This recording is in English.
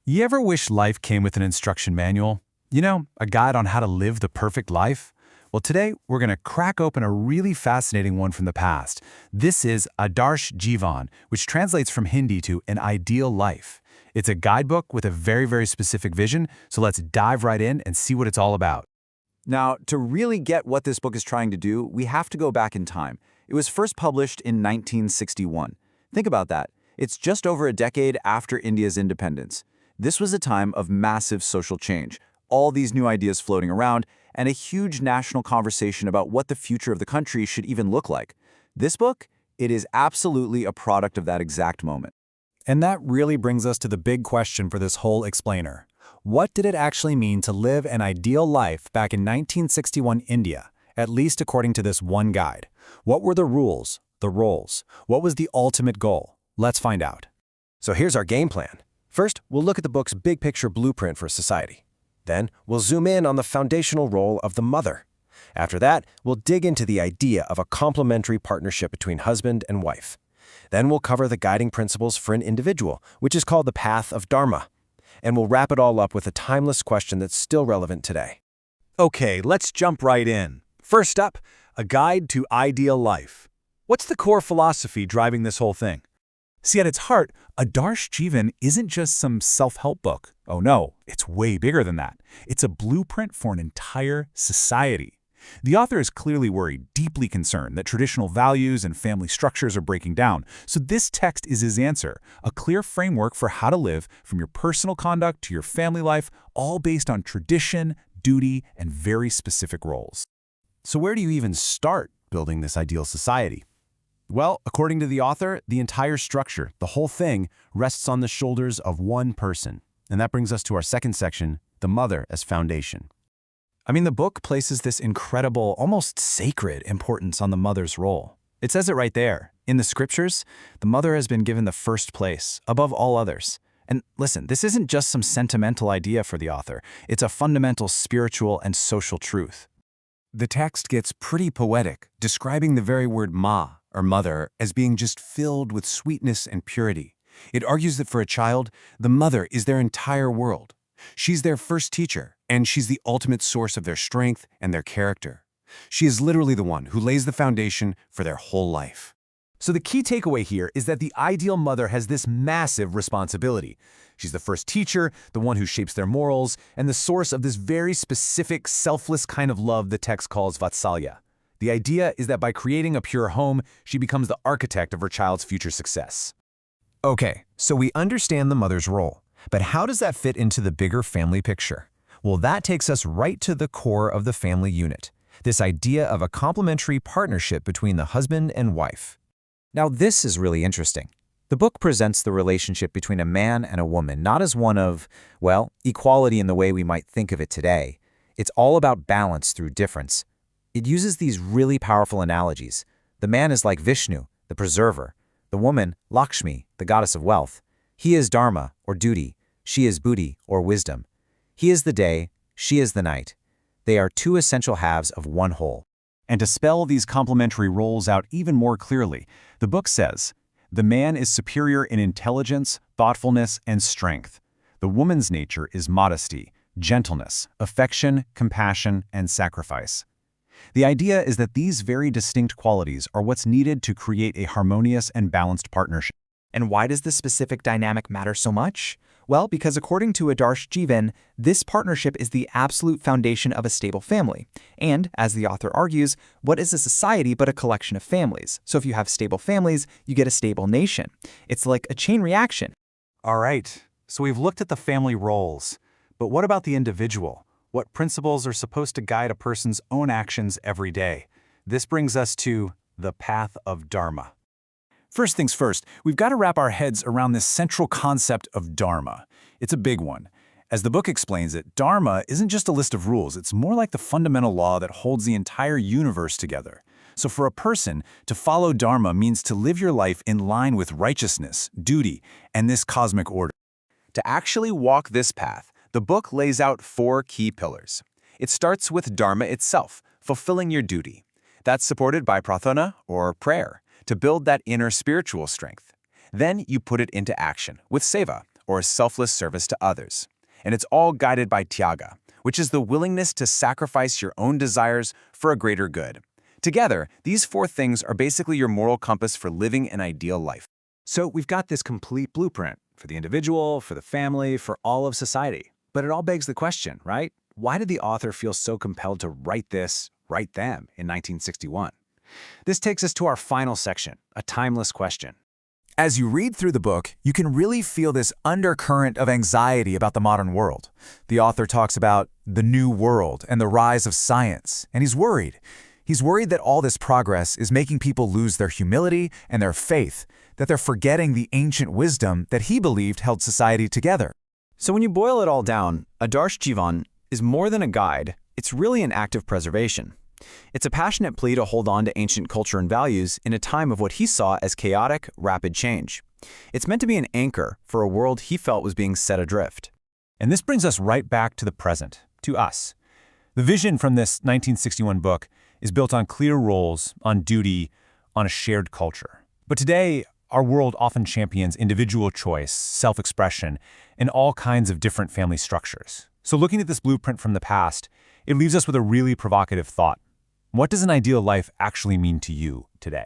You ever wish life came with an instruction manual? You know, a guide on how to live the perfect life? Well, today we're going to crack open a really fascinating one from the past. This is Adarsh Jivan, which translates from Hindi to an ideal life. It's a guidebook with a very specific vision, so let's dive right in and see what it's all about. Now, to really get what this book is trying to do, we have to go back in time. It was first published in 1961. Think about that. It's just over a decade after India's independence. This was a time of massive social change, all these new ideas floating around, and a huge national conversation about what the future of the country should even look like. This book, it is absolutely a product of that exact moment. And that really brings us to the big question for this whole explainer. What did it actually mean to live an ideal life back in 1961 India, at least according to this one guide? What were the rules, the roles? What was the ultimate goal? Let's find out. So here's our game plan. First, we'll look at the book's big picture blueprint for society. Then, we'll zoom in on the foundational role of the mother. After that, we'll dig into the idea of a complementary partnership between husband and wife. Then we'll cover the guiding principles for an individual, which is called the path of Dharma. And we'll wrap it all up with a timeless question that's still relevant today. Okay, let's jump right in. First up, a guide to ideal life. What's the core philosophy driving this whole thing? See, at its heart, Adarsh Jivan isn't just some self-help book. Oh no, it's way bigger than that. It's a blueprint for an entire society. The author is clearly worried, deeply concerned, that traditional values and family structures are breaking down. So this text is his answer, a clear framework for how to live from your personal conduct to your family life, all based on tradition, duty, and very specific roles. So where do you even start building this ideal society? Well, according to the author, the entire structure, the whole thing, rests on the shoulders of one person. And that brings us to our second section, the mother as foundation. I mean, the book places this incredible, almost sacred importance on the mother's role. It says it right there. In the scriptures, the mother has been given the first place, above all others. And listen, this isn't just some sentimental idea for the author. It's a fundamental spiritual and social truth. The text gets pretty poetic, describing the very word ma, or mother, as being just filled with sweetness and purity. It argues that for a child, the mother is their entire world. She's their first teacher, and she's the ultimate source of their strength and their character. She is literally the one who lays the foundation for their whole life. So the key takeaway here is that the ideal mother has this massive responsibility. She's the first teacher, the one who shapes their morals, and the source of this very specific, selfless kind of love the text calls vatsalya. The idea is that by creating a pure home, she becomes the architect of her child's future success. Okay, so we understand the mother's role, but how does that fit into the bigger family picture? Well, that takes us right to the core of the family unit, this idea of a complementary partnership between the husband and wife. Now, this is really interesting. The book presents the relationship between a man and a woman not as one of, well, equality in the way we might think of it today. It's all about balance through difference. It uses these really powerful analogies. The man is like Vishnu, the preserver. The woman, Lakshmi, the goddess of wealth. He is Dharma, or duty. She is Buddhi, or wisdom. He is the day, she is the night. They are two essential halves of one whole. And to spell these complementary roles out even more clearly, the book says, the man is superior in intelligence, thoughtfulness, and strength. The woman's nature is modesty, gentleness, affection, compassion, and sacrifice. The idea is that these very distinct qualities are what's needed to create a harmonious and balanced partnership. And why does this specific dynamic matter so much? Well, because according to Adarsh Jivan, this partnership is the absolute foundation of a stable family. And, as the author argues, what is a society but a collection of families? So if you have stable families, you get a stable nation. It's like a chain reaction. All right, so we've looked at the family roles, but what about the individual? What principles are supposed to guide a person's own actions every day? This brings us to the path of Dharma. First things first, we've got to wrap our heads around this central concept of Dharma. It's a big one. As the book explains it, Dharma isn't just a list of rules, it's more like the fundamental law that holds the entire universe together. So for a person, to follow Dharma means to live your life in line with righteousness, duty, and this cosmic order. To actually walk this path, the book lays out 4 key pillars. It starts with Dharma itself, fulfilling your duty. That's supported by prarthana, or prayer, to build that inner spiritual strength. Then you put it into action with seva, or selfless service to others. And it's all guided by tyaga, which is the willingness to sacrifice your own desires for a greater good. Together, these four things are basically your moral compass for living an ideal life. So we've got this complete blueprint for the individual, for the family, for all of society. But it all begs the question, right? Why did the author feel so compelled to write them in 1961? This takes us to our final section, a timeless question. As you read through the book, you can really feel this undercurrent of anxiety about the modern world. The author talks about the new world and the rise of science, and he's worried. He's worried that all this progress is making people lose their humility and their faith, that they're forgetting the ancient wisdom that he believed held society together. So when you boil it all down, Adarsh Jivan is more than a guide, it's really an act of preservation. It's a passionate plea to hold on to ancient culture and values in a time of what he saw as chaotic, rapid change. It's meant to be an anchor for a world he felt was being set adrift. And this brings us right back to the present, to us. The vision from this 1961 book is built on clear roles, on duty, on a shared culture. But today, our world often champions individual choice, self-expression, and all kinds of different family structures. So looking at this blueprint from the past, it leaves us with a really provocative thought. What does an ideal life actually mean to you today?